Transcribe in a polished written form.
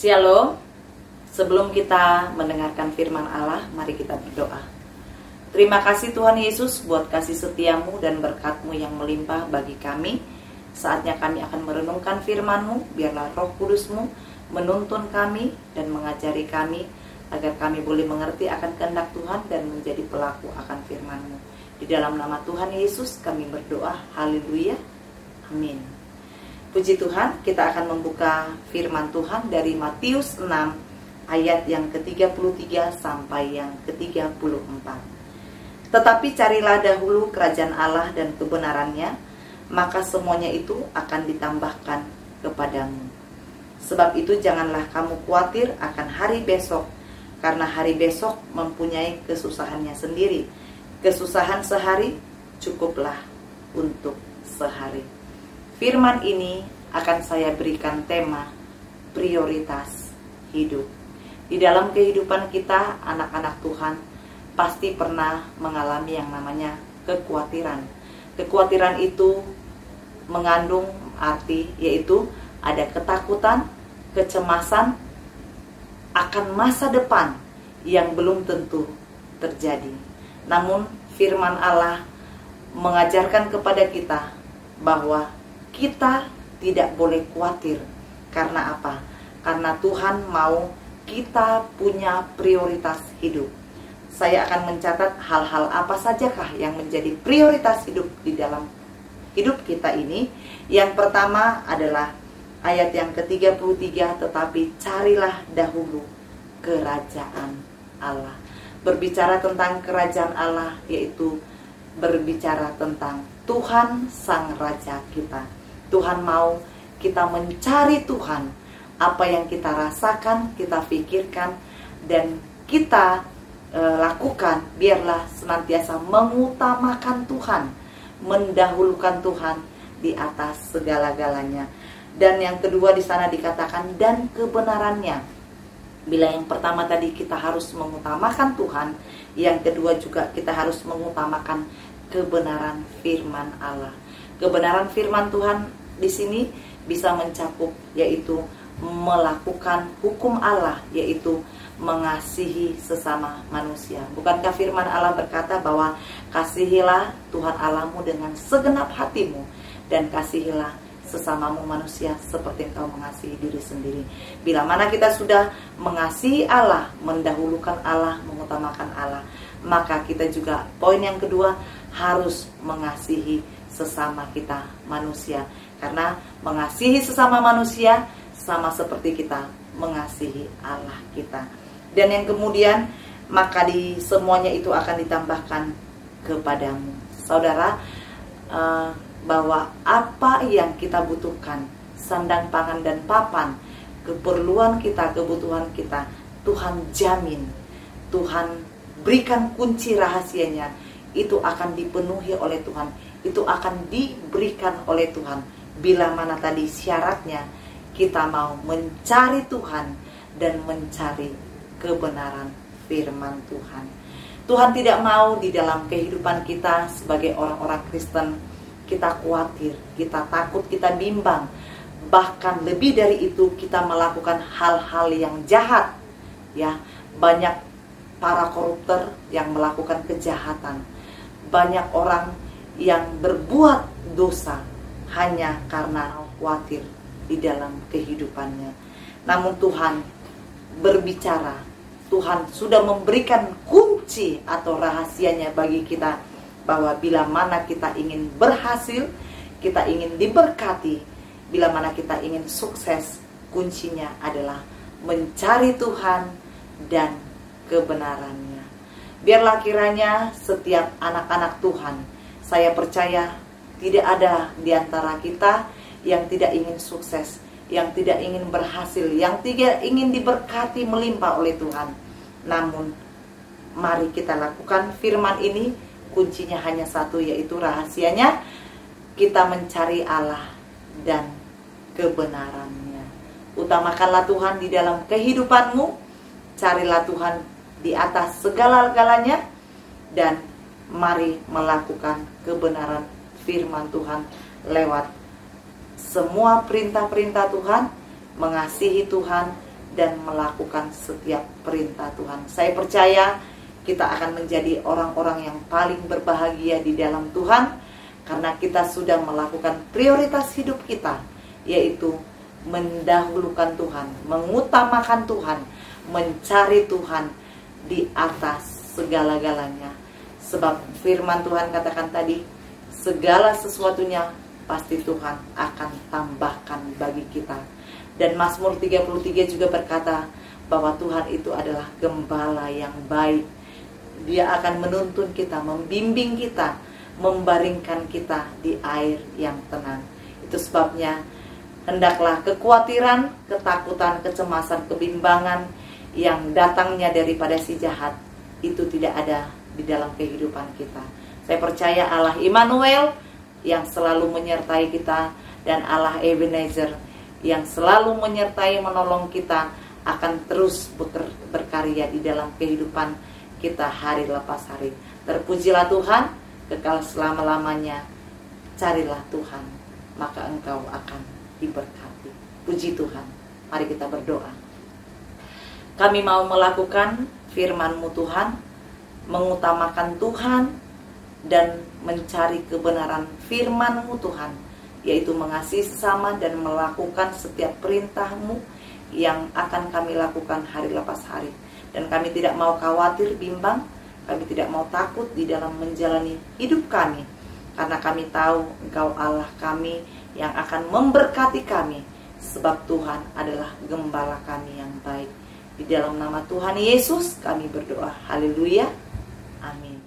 Shalom. Sebelum kita mendengarkan firman Allah, mari kita berdoa. Terima kasih Tuhan Yesus buat kasih setiamu dan berkat-Mu yang melimpah bagi kami. Saatnya kami akan merenungkan firman-Mu, biarlah Roh Kudus-Mu menuntun kami dan mengajari kami, agar kami boleh mengerti akan kehendak Tuhan dan menjadi pelaku akan firman-Mu. Di dalam nama Tuhan Yesus kami berdoa, haleluya, amin. Puji Tuhan, kita akan membuka firman Tuhan dari Matius 6 ayat yang ke-33 sampai yang ke-34. Tetapi carilah dahulu kerajaan Allah dan kebenarannya, maka semuanya itu akan ditambahkan kepadamu. Sebab itu janganlah kamu khawatir akan hari besok, karena hari besok mempunyai kesusahannya sendiri. Kesusahan sehari cukuplah untuk sehari. Firman ini akan saya berikan tema prioritas hidup. Di dalam kehidupan kita, anak-anak Tuhan pasti pernah mengalami yang namanya kekhawatiran. Kekhawatiran itu mengandung arti, yaitu ada ketakutan, kecemasan akan masa depan yang belum tentu terjadi. Namun firman Allah mengajarkan kepada kita bahwa kita tidak boleh khawatir. Karena apa? Karena Tuhan mau kita punya prioritas hidup. Saya akan mencatat hal-hal apa sajakah yang menjadi prioritas hidup di dalam hidup kita ini. Yang pertama adalah ayat yang ke-33, tetapi carilah dahulu kerajaan Allah. Berbicara tentang kerajaan Allah, yaitu berbicara tentang Tuhan Sang Raja kita. Tuhan mau kita mencari Tuhan. Apa yang kita rasakan, kita pikirkan, dan kita lakukan, biarlah senantiasa mengutamakan Tuhan, mendahulukan Tuhan di atas segala-galanya. Dan yang kedua di sana dikatakan dan kebenarannya. Bila yang pertama tadi kita harus mengutamakan Tuhan, yang kedua juga kita harus mengutamakan kebenaran firman Allah. Kebenaran firman Tuhan di sini bisa mencakup, yaitu melakukan hukum Allah, yaitu mengasihi sesama manusia. Bukankah firman Allah berkata bahwa kasihilah Tuhan Allahmu dengan segenap hatimu, dan kasihilah sesamamu manusia seperti engkau mengasihi diri sendiri. Bila mana kita sudah mengasihi Allah, mendahulukan Allah, mengutamakan Allah, maka kita juga, poin yang kedua, harus mengasihi sesama kita manusia. Karena mengasihi sesama manusia sama seperti kita mengasihi Allah kita. Dan yang kemudian, maka di semuanya itu akan ditambahkan kepadamu. Saudara, bahwa apa yang kita butuhkan, sandang, pangan, dan papan, keperluan kita, kebutuhan kita, Tuhan jamin, Tuhan berikan kunci rahasianya, itu akan dipenuhi oleh Tuhan, itu akan diberikan oleh Tuhan. Bila mana tadi syaratnya kita mau mencari Tuhan dan mencari kebenaran firman Tuhan. Tuhan tidak mau di dalam kehidupan kita sebagai orang-orang Kristen kita khawatir, kita takut, kita bimbang. Bahkan lebih dari itu, kita melakukan hal-hal yang jahat. Ya, banyak para koruptor yang melakukan kejahatan. Banyak orang yang berbuat dosa hanya karena khawatir di dalam kehidupannya. Namun Tuhan berbicara, Tuhan sudah memberikan kunci atau rahasianya bagi kita, bahwa bila mana kita ingin berhasil, kita ingin diberkati, bila mana kita ingin sukses, kuncinya adalah mencari Tuhan dan kebenarannya. Biarlah kiranya setiap anak-anak Tuhan, saya percaya tidak ada di antara kita yang tidak ingin sukses, yang tidak ingin berhasil, yang tidak ingin diberkati melimpah oleh Tuhan. Namun, mari kita lakukan firman ini, kuncinya hanya satu, yaitu rahasianya, kita mencari Allah dan kebenarannya. Utamakanlah Tuhan di dalam kehidupanmu, carilah Tuhan di atas segala-galanya, dan mari melakukan kebenaran firman Tuhan lewat semua perintah-perintah Tuhan, mengasihi Tuhan, dan melakukan setiap perintah Tuhan. Saya percaya kita akan menjadi orang-orang yang paling berbahagia di dalam Tuhan, karena kita sudah melakukan prioritas hidup kita, yaitu mendahulukan Tuhan, mengutamakan Tuhan, mencari Tuhan di atas segala-galanya. Sebab firman Tuhan katakan tadi, segala sesuatunya pasti Tuhan akan tambahkan bagi kita. Dan Mazmur 33 juga berkata bahwa Tuhan itu adalah gembala yang baik. Dia akan menuntun kita, membimbing kita, membaringkan kita di air yang tenang. Itu sebabnya hendaklah kekhawatiran, ketakutan, kecemasan, kebimbangan yang datangnya daripada si jahat itu tidak ada di dalam kehidupan kita. Saya percaya Allah Immanuel yang selalu menyertai kita, dan Allah Ebenezer yang selalu menyertai menolong kita akan terus berkarya di dalam kehidupan kita hari lepas hari. Terpujilah Tuhan kekal selama-lamanya. Carilah Tuhan, maka engkau akan diberkati. Puji Tuhan. Mari kita berdoa. Kami mau melakukan firman-Mu Tuhan, mengutamakan Tuhan, dan mencari kebenaran firman-Mu Tuhan, yaitu mengasihi sesama dan melakukan setiap perintah-Mu yang akan kami lakukan hari lepas hari. Dan kami tidak mau khawatir, bimbang, kami tidak mau takut di dalam menjalani hidup kami, karena kami tahu Engkau Allah kami yang akan memberkati kami, sebab Tuhan adalah gembala kami yang baik. Di dalam nama Tuhan Yesus kami berdoa. Haleluya. Amin.